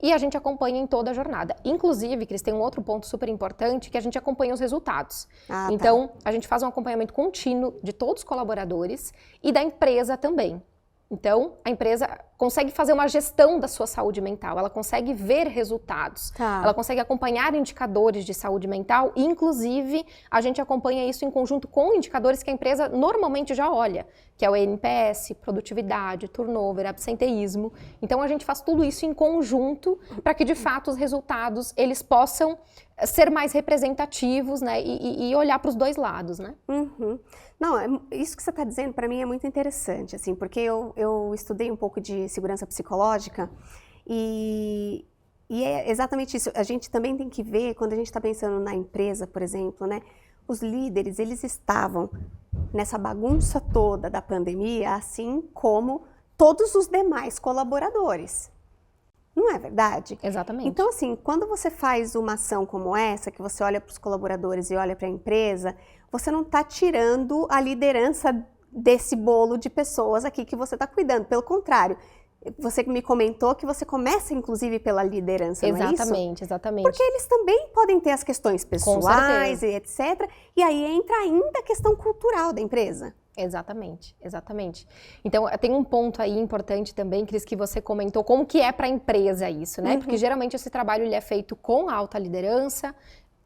e a gente acompanha em toda a jornada. Inclusive, Cris, tem um outro ponto super importante, que a gente acompanha os resultados. Então, a gente faz um acompanhamento contínuo de todos os colaboradores e da empresa também. Então, a empresa consegue fazer uma gestão da sua saúde mental, ela consegue ver resultados, ela consegue acompanhar indicadores de saúde mental e, inclusive, a gente acompanha isso em conjunto com indicadores que a empresa normalmente já olha, que é o NPS, produtividade, turnover, absenteísmo. Então, a gente faz tudo isso em conjunto para que, de fato, os resultados eles possam ser mais representativos, né, e olhar para os dois lados, né? Não, isso que você está dizendo para mim é muito interessante, assim, porque eu estudei um pouco de segurança psicológica e é exatamente isso. A gente também tem que ver, quando a gente está pensando na empresa, por exemplo, né, os líderes, eles estavam nessa bagunça toda da pandemia, assim como todos os demais colaboradores. Não é verdade? Exatamente. Então, assim, quando você faz uma ação como essa, que você olha para os colaboradores e olha para a empresa, você não está tirando a liderança desse bolo de pessoas aqui que você está cuidando. Pelo contrário, você me comentou que você começa, inclusive, pela liderança, não é isso? Exatamente, exatamente. Porque eles também podem ter as questões pessoais e etc. E aí entra ainda a questão cultural da empresa. Exatamente, exatamente. Então, tem um ponto aí importante também, Cris, que você comentou, como que é para a empresa isso, né? Porque geralmente esse trabalho ele é feito com a alta liderança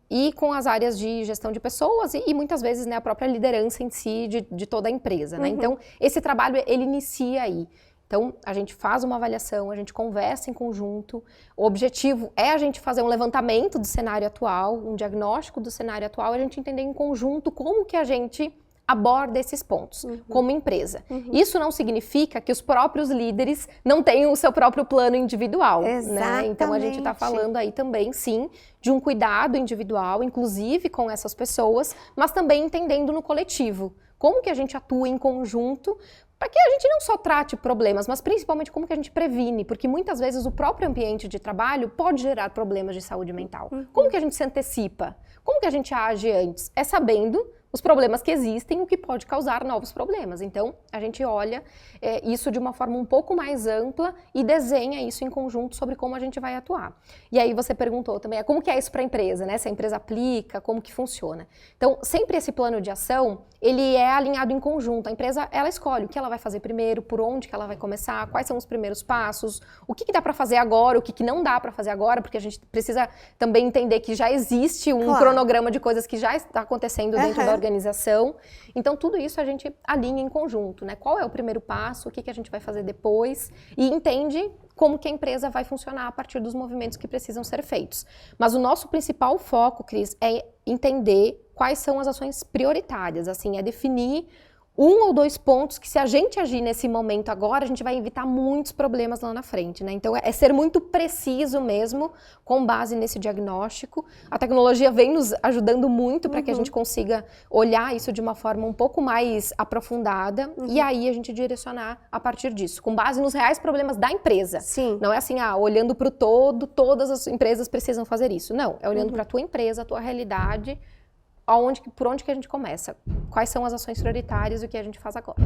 e com as áreas de gestão de pessoas e muitas vezes, né, a própria liderança em si de toda a empresa, né? Então, esse trabalho, ele inicia aí. Então, a gente faz uma avaliação, a gente conversa em conjunto. O objetivo é a gente fazer um levantamento do cenário atual, um diagnóstico do cenário atual, e a gente entender em conjunto como que a gente aborda esses pontos como empresa. Isso não significa que os próprios líderes não tenham o seu próprio plano individual, né? Então, a gente está falando aí também, sim, de um cuidado individual, inclusive com essas pessoas, mas também entendendo no coletivo. Como que a gente atua em conjunto para que a gente não só trate problemas, mas principalmente como que a gente previne, porque muitas vezes o próprio ambiente de trabalho pode gerar problemas de saúde mental. Como que a gente se antecipa? Como que a gente age antes? É sabendo os problemas que existem, o que pode causar novos problemas. Então, a gente olha isso de uma forma um pouco mais ampla e desenha isso em conjunto sobre como a gente vai atuar. E aí você perguntou também, como que é isso para a empresa, né? Se a empresa aplica, como que funciona. Então, sempre esse plano de ação, ele é alinhado em conjunto. A empresa, ela escolhe o que ela vai fazer primeiro, por onde que ela vai começar, quais são os primeiros passos, o que dá para fazer agora, o que não dá para fazer agora, porque a gente precisa também entender que já existe um cronograma de coisas que já está acontecendo dentro da organização. Então, tudo isso a gente alinha em conjunto, né? Qual é o primeiro passo, o que a gente vai fazer depois e entende como que a empresa vai funcionar a partir dos movimentos que precisam ser feitos. Mas o nosso principal foco, Cris, é entender quais são as ações prioritárias, assim, é definir 1 ou 2 pontos que se a gente agir nesse momento agora, a gente vai evitar muitos problemas lá na frente, né? Então, é ser muito preciso mesmo, com base nesse diagnóstico. A tecnologia vem nos ajudando muito para que a gente consiga olhar isso de uma forma um pouco mais aprofundada e aí a gente direcionar a partir disso, com base nos reais problemas da empresa. Sim. Não é assim, olhando para o todo, todas as empresas precisam fazer isso. Não, é olhando para a tua empresa, a tua realidade, por onde que a gente começa? Quais são as ações prioritárias e o que a gente faz agora?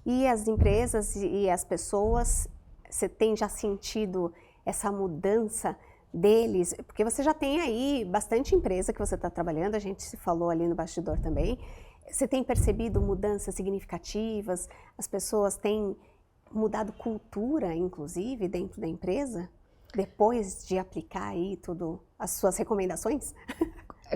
E as empresas e as pessoas, você tem já sentido essa mudança deles? Porque você já tem aí bastante empresa que você está trabalhando, a gente se falou ali no bastidor também. Você tem percebido mudanças significativas? As pessoas têm mudado cultura, inclusive, dentro da empresa? Depois de aplicar aí tudo, as suas recomendações?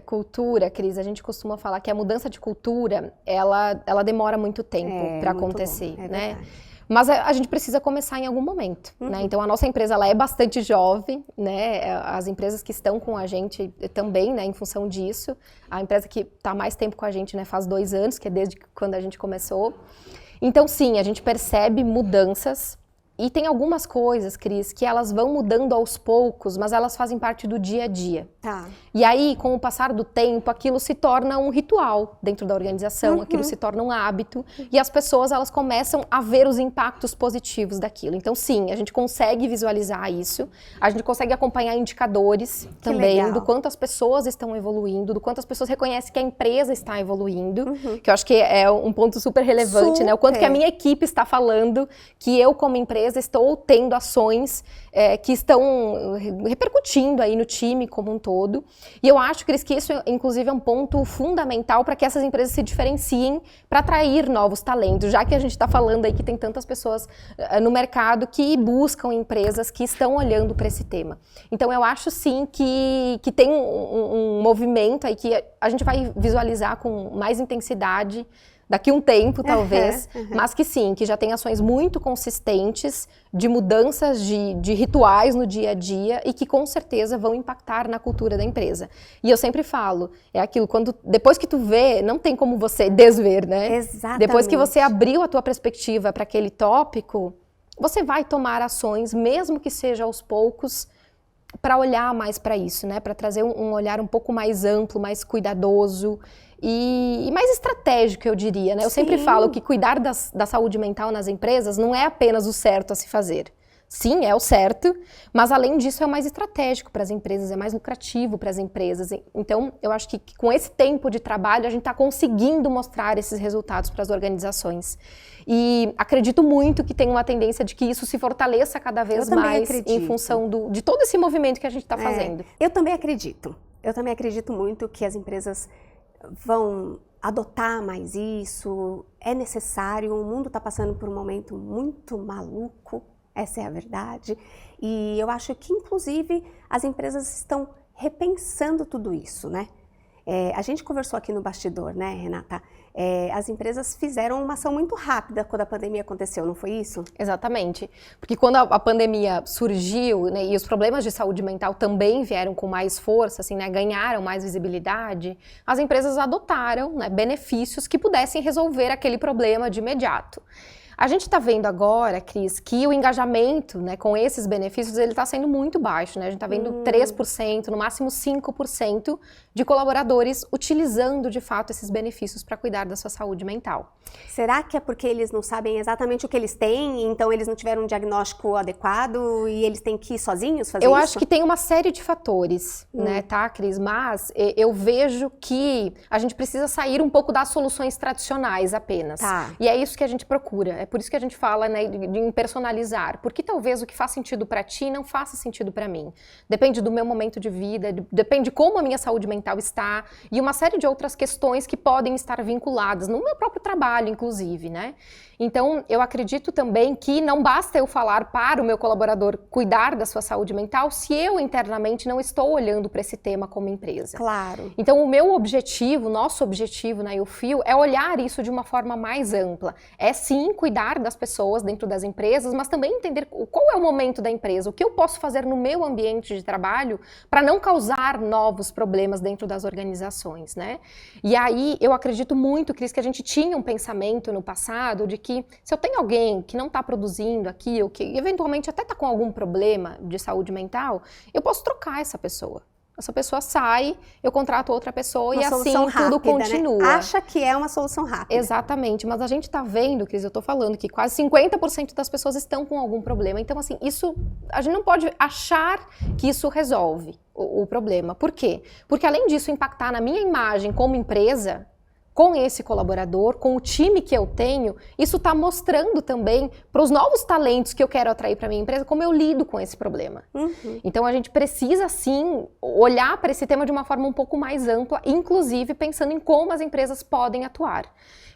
Cultura, Cris, a gente costuma falar que a mudança de cultura, ela demora muito tempo para acontecer, né? Verdade. Mas a gente precisa começar em algum momento, né? Então, a nossa empresa, ela é bastante jovem, né? As empresas que estão com a gente também, né? Em função disso. A empresa que está mais tempo com a gente, né? Faz 2 anos, que é desde quando a gente começou. Então, sim, a gente percebe mudanças. E tem algumas coisas, Cris, que elas vão mudando aos poucos, mas elas fazem parte do dia a dia. Tá. E aí, com o passar do tempo, aquilo se torna um ritual dentro da organização, aquilo se torna um hábito, e as pessoas, elas começam a ver os impactos positivos daquilo. Então, sim, a gente consegue visualizar isso, a gente consegue acompanhar indicadores também do quanto as pessoas estão evoluindo, do quanto as pessoas reconhecem que a empresa está evoluindo, que eu acho que é um ponto super relevante, né? O quanto que a minha equipe está falando que eu, como empresa, estou tendo ações que estão repercutindo aí no time como um todo. E eu acho, Cris, que isso, inclusive, é um ponto fundamental para que essas empresas se diferenciem para atrair novos talentos, já que a gente está falando aí que tem tantas pessoas no mercado que buscam empresas que estão olhando para esse tema. Então, eu acho, sim, que tem um movimento aí que a gente vai visualizar com mais intensidade daqui um tempo, talvez, mas que sim, que já tem ações muito consistentes de mudanças de rituais no dia a dia e que com certeza vão impactar na cultura da empresa. E eu sempre falo, é aquilo, depois que tu vê, não tem como você desver, né? Exatamente. Depois que você abriu a tua perspectiva para aquele tópico, você vai tomar ações, mesmo que seja aos poucos, para olhar mais para isso, né? Para trazer um olhar um pouco mais amplo, mais cuidadoso e mais estratégico, eu diria, né? Eu sempre falo que cuidar da saúde mental nas empresas não é apenas o certo a se fazer. Sim, é o certo, mas além disso é o mais estratégico para as empresas, é mais lucrativo para as empresas. Então, eu acho que com esse tempo de trabalho, a gente está conseguindo mostrar esses resultados para as organizações. E acredito muito que tem uma tendência de que isso se fortaleça cada vez mais em função de todo esse movimento que a gente está fazendo. Eu também acredito. Eu também acredito muito que as empresas vão adotar mais isso, é necessário, o mundo está passando por um momento muito maluco, essa é a verdade, e eu acho que, inclusive, as empresas estão repensando tudo isso, né? A gente conversou aqui no bastidor, né, Renata? As empresas fizeram uma ação muito rápida quando a pandemia aconteceu, não foi isso? Exatamente. Porque quando a pandemia surgiu, né, e os problemas de saúde mental também vieram com mais força, assim, né, ganharam mais visibilidade, as empresas adotaram, né, benefícios que pudessem resolver aquele problema de imediato. A gente está vendo agora, Cris, que o engajamento, né, com esses benefícios ele está sendo muito baixo, né? A gente está vendo 3%, no máximo 5% de colaboradores utilizando de fato esses benefícios para cuidar da sua saúde mental. Será que é porque eles não sabem exatamente o que eles têm, então eles não tiveram um diagnóstico adequado e eles têm que ir sozinhos fazer isso? Eu acho que tem uma série de fatores, né, tá, Cris? Mas eu vejo que a gente precisa sair um pouco das soluções tradicionais apenas. Tá. E é isso que a gente procura. É por isso que a gente fala, né, de personalizar. Porque talvez o que faz sentido para ti não faça sentido para mim. Depende do meu momento de vida, depende de como a minha saúde mental está e uma série de outras questões que podem estar vinculadas no meu próprio trabalho, inclusive, né? Então, eu acredito também que não basta eu falar para o meu colaborador cuidar da sua saúde mental se eu internamente não estou olhando para esse tema como empresa. Claro. Então, o meu objetivo, nosso objetivo na YouFeel é olhar isso de uma forma mais ampla. É sim cuidar das pessoas dentro das empresas, mas também entender qual é o momento da empresa, o que eu posso fazer no meu ambiente de trabalho para não causar novos problemas dentro das organizações, né? E aí, eu acredito muito, Cris, que a gente tinha um pensamento no passado de que se eu tenho alguém que não está produzindo aqui, ou que eventualmente até está com algum problema de saúde mental, eu posso trocar essa pessoa. Essa pessoa sai, eu contrato outra pessoa e assim tudo continua. Né? Acha que é uma solução rápida. Exatamente, mas a gente está vendo, Cris, eu estou falando que quase 50% das pessoas estão com algum problema. Então, assim, isso a gente não pode achar que isso resolve o problema. Por quê? Porque além disso impactar na minha imagem como empresa, com esse colaborador, com o time que eu tenho, isso está mostrando também para os novos talentos que eu quero atrair para minha empresa, como eu lido com esse problema. Então a gente precisa sim olhar para esse tema de uma forma um pouco mais ampla, inclusive pensando em como as empresas podem atuar.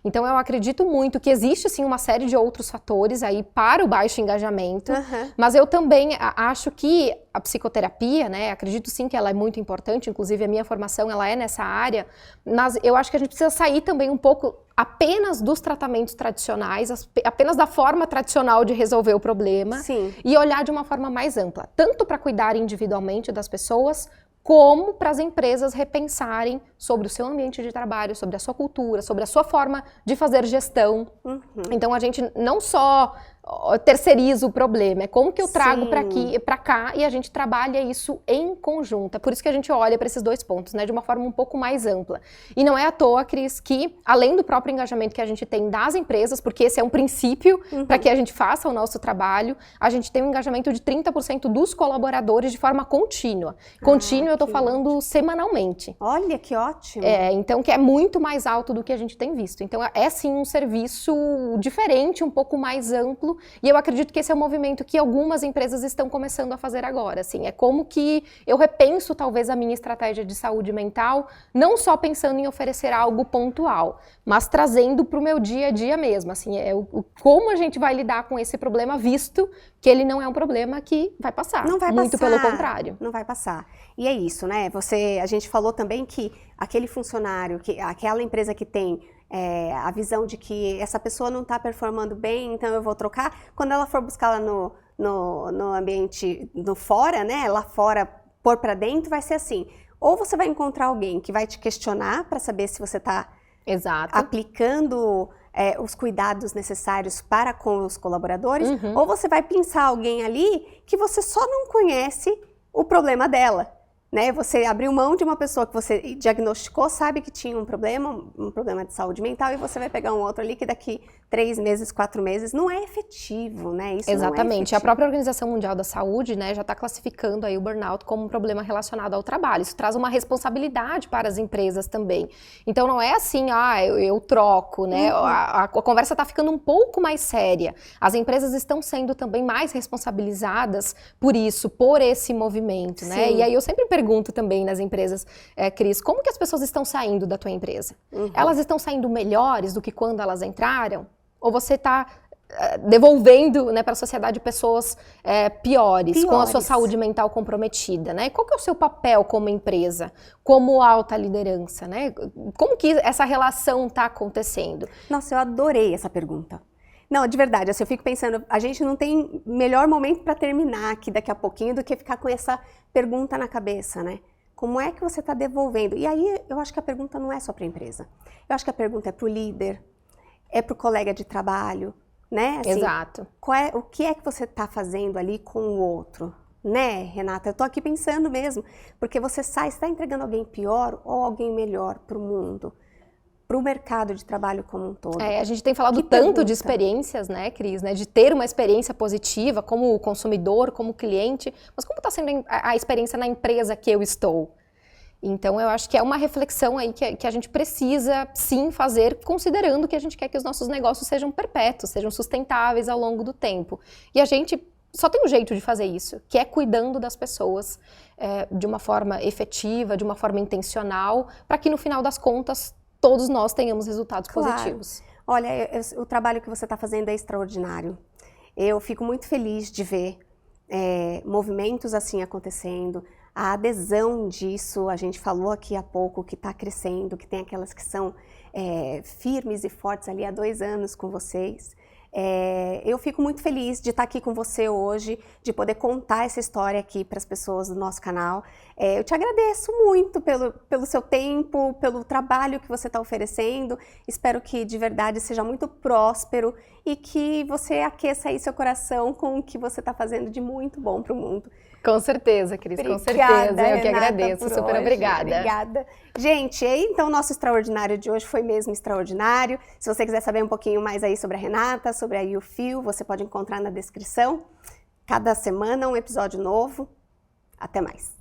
Então eu acredito muito que existe sim uma série de outros fatores aí para o baixo engajamento, mas eu também acho que a psicoterapia, né, acredito sim que ela é muito importante, inclusive a minha formação ela é nessa área, mas eu acho que a gente precisa sair também um pouco apenas dos tratamentos tradicionais, apenas da forma tradicional de resolver o problema e olhar de uma forma mais ampla, tanto para cuidar individualmente das pessoas, como para as empresas repensarem sobre o seu ambiente de trabalho, sobre a sua cultura, sobre a sua forma de fazer gestão. Então a gente não só terceiriza o problema, é como que eu trago para cá e a gente trabalha isso em conjunto. É por isso que a gente olha para esses dois pontos, né, de uma forma um pouco mais ampla. E não é à toa, Cris, que além do próprio engajamento que a gente tem das empresas, porque esse é um princípio para que a gente faça o nosso trabalho, a gente tem um engajamento de 30% dos colaboradores de forma contínua. Contínua eu tô falando semanalmente. Olha, que ótimo! Então que é muito mais alto do que a gente tem visto. Então é sim um serviço diferente, um pouco mais amplo, e eu acredito que esse é um movimento que algumas empresas estão começando a fazer agora, assim, é como que eu repenso talvez a minha estratégia de saúde mental, não só pensando em oferecer algo pontual, mas trazendo para o meu dia a dia mesmo, assim, como a gente vai lidar com esse problema, visto que ele não é um problema que vai passar. Não vai muito passar. Pelo contrário. Não vai passar. E é isso, né? A gente falou também que aquele funcionário, aquela empresa que tem a visão de que essa pessoa não está performando bem, então eu vou trocar. Quando ela for buscar lá no ambiente no fora, né? Lá fora, pôr para dentro, vai ser assim. Ou você vai encontrar alguém que vai te questionar para saber se você está aplicando os cuidados necessários para com os colaboradores, ou você vai pensar alguém ali que você só não conhece o problema dela. né? Você abriu mão de uma pessoa que você diagnosticou, sabe que tinha um problema de saúde mental, e você vai pegar um outro ali que daqui 3 meses, 4 meses, não é efetivo, né? Isso Exatamente. não é efetivo. A própria Organização Mundial da Saúde, né, já está classificando aí o burnout como um problema relacionado ao trabalho. Isso traz uma responsabilidade para as empresas também. Então não é assim, eu troco, né? A conversa está ficando um pouco mais séria. As empresas estão sendo também mais responsabilizadas por isso, por esse movimento, né? Sim. E aí eu sempre pergunto também nas empresas, Cris, como que as pessoas estão saindo da tua empresa? Elas estão saindo melhores do que quando elas entraram? Ou você está devolvendo, né, para a sociedade pessoas piores, com a sua saúde mental comprometida, né? Qual que é o seu papel como empresa, como alta liderança, né? Como que essa relação está acontecendo? Nossa, eu adorei essa pergunta. Não, de verdade, assim, eu fico pensando, a gente não tem melhor momento para terminar aqui daqui a pouquinho do que ficar com essa pergunta na cabeça, né? Como é que você está devolvendo? E aí eu acho que a pergunta não é só para a empresa. Eu acho que a pergunta é para o líder, é para o colega de trabalho, né? Assim, exato. O que é que você está fazendo ali com o outro? Né, Renata? Eu tô aqui pensando mesmo, porque você está entregando alguém pior ou alguém melhor para o mundo? Para o mercado de trabalho como um todo. A gente tem falado tanto de experiências, né, Cris, né, de ter uma experiência positiva como consumidor, como cliente, mas como está sendo a experiência na empresa que eu estou? Então, eu acho que é uma reflexão aí que a gente precisa, sim, fazer, considerando que a gente quer que os nossos negócios sejam perpétuos, sejam sustentáveis ao longo do tempo. E a gente só tem um jeito de fazer isso, que é cuidando das pessoas de uma forma efetiva, de uma forma intencional, para que no final das contas todos nós tenhamos resultados positivos. Olha, o trabalho que você está fazendo é extraordinário. Eu fico muito feliz de ver movimentos assim acontecendo, a adesão disso, a gente falou aqui há pouco que está crescendo, que tem aquelas que são firmes e fortes ali há 2 anos com vocês. Eu fico muito feliz de estar aqui com você hoje, de poder contar essa história aqui para as pessoas do nosso canal. Eu te agradeço muito pelo seu tempo, pelo trabalho que você está oferecendo. Espero que de verdade seja muito próspero e que você aqueça aí seu coração com o que você está fazendo de muito bom para o mundo. Com certeza, Cris, obrigada, com certeza. Eu que Renata, agradeço, super hoje. obrigada. Obrigada. Gente, então o nosso extraordinário de hoje foi mesmo extraordinário. Se você quiser saber um pouquinho mais aí sobre a Renata, sobre a YouFeel, você pode encontrar na descrição. Cada semana um episódio novo. Até mais.